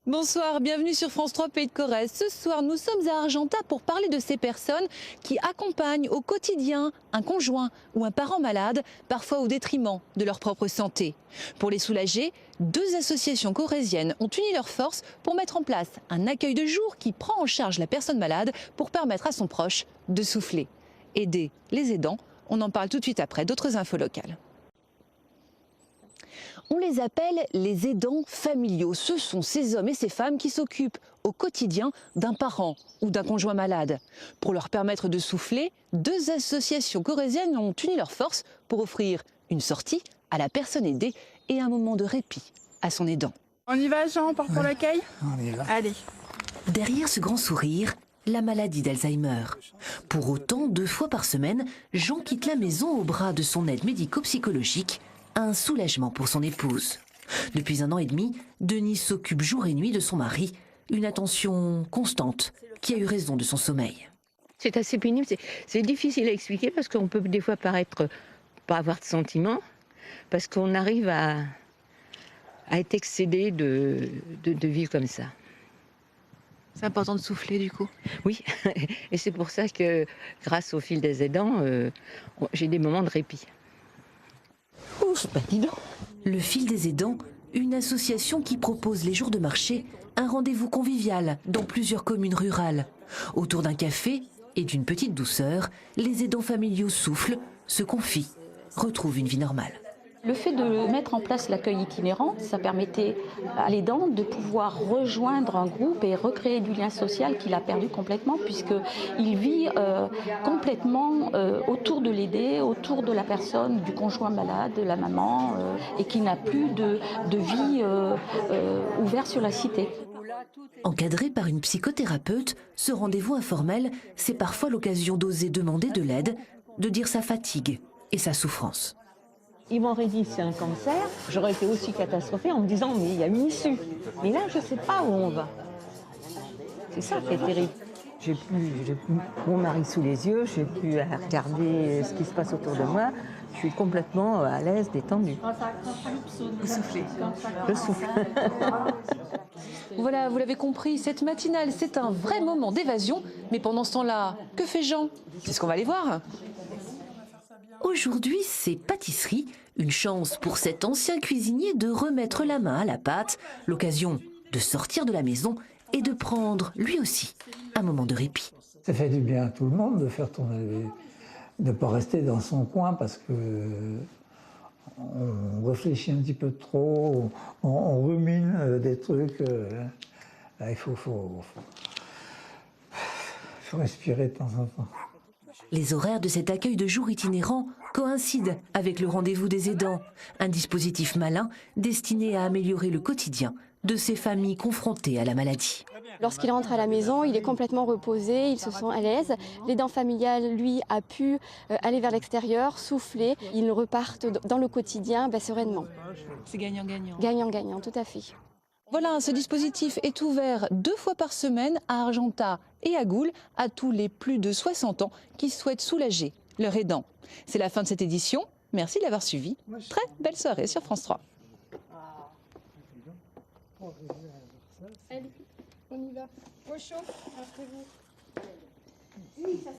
Bonsoir, bienvenue sur France 3 Pays de Corrèze. Ce soir, nous sommes à Argentat pour parler de ces personnes qui accompagnent au quotidien un conjoint ou un parent malade, parfois au détriment de leur propre santé. Pour les soulager, deux associations corréziennes ont uni leurs forces pour mettre en place un accueil de jour qui prend en charge la personne malade pour permettre à son proche de souffler. Aider les aidants, on en parle tout de suite après d'autres infos locales. On les appelle les aidants familiaux. Ce sont ces hommes et ces femmes qui s'occupent au quotidien d'un parent ou d'un conjoint malade. Pour leur permettre de souffler, deux associations corréziennes ont uni leurs forces pour offrir une sortie à la personne aidée et un moment de répit à son aidant. On y va, Jean, on part pour l'accueil ? On y va. Allez. Derrière ce grand sourire, la maladie d'Alzheimer. Pour autant, 2 fois par semaine, Jean quitte la maison au bras de son aide médico-psychologique, un soulagement pour son épouse. Depuis 1 an et demi, Denise s'occupe jour et nuit de son mari, une attention constante qui a eu raison de son sommeil. C'est assez pénible, c'est difficile à expliquer parce qu'on peut des fois paraître pas avoir de sentiments, parce qu'on arrive à être excédé de vivre comme ça. C'est important de souffler du coup. Oui, et c'est pour ça que grâce au fil des aidants, j'ai des moments de répit. Ouf, bah dis donc. Le fil des aidants, une association qui propose les jours de marché un rendez-vous convivial dans plusieurs communes rurales. Autour d'un café et d'une petite douceur, les aidants familiaux soufflent, se confient, retrouvent une vie normale. Le fait de mettre en place l'accueil itinérant, ça permettait à l'aidant de pouvoir rejoindre un groupe et recréer du lien social qu'il a perdu complètement, puisqu'il vit complètement autour de l'aidé, autour de la personne, du conjoint malade, de la maman, et qui n'a plus de vie ouverte sur la cité. Encadré par une psychothérapeute, ce rendez-vous informel, c'est parfois l'occasion d'oser demander de l'aide, de dire sa fatigue et sa souffrance. Ils m'auraient dit c'est un cancer, j'aurais été aussi catastrophée en me disant mais il y a une issue. Mais là je ne sais pas où on va. C'est ça qui est terrible. J'ai plus mon mari sous les yeux, j'ai plus à regarder ce qui se passe autour de moi. Je suis complètement à l'aise, détendue. Vous soufflez. Je souffle. Voilà, vous l'avez compris, cette matinale, c'est un vrai moment d'évasion. Mais pendant ce temps-là, que fait Jean? C'est ce qu'on va aller voir. Aujourd'hui, c'est pâtisserie, une chance pour cet ancien cuisinier de remettre la main à la pâte, l'occasion de sortir de la maison et de prendre, lui aussi, un moment de répit. Ça fait du bien à tout le monde de faire tourner, de ne pas rester dans son coin parce que on réfléchit un petit peu trop, on rumine des trucs. Là, il faut respirer de temps en temps. Les horaires de cet accueil de jour itinérant coïncident avec le rendez-vous des aidants, un dispositif malin destiné à améliorer le quotidien de ces familles confrontées à la maladie. Lorsqu'il rentre à la maison, il est complètement reposé, il se sent à l'aise. L'aidant familial, lui, a pu aller vers l'extérieur, souffler. Ils repartent dans le quotidien sereinement. C'est gagnant-gagnant. Gagnant-gagnant, tout à fait. Voilà, ce dispositif est ouvert 2 fois par semaine à Argentat et à Goul à tous les plus de 60 ans qui souhaitent soulager leur aidant. C'est la fin de cette édition. Merci de l'avoir suivi. Très belle soirée sur France 3. Allez, on y va. Au chaud, après vous.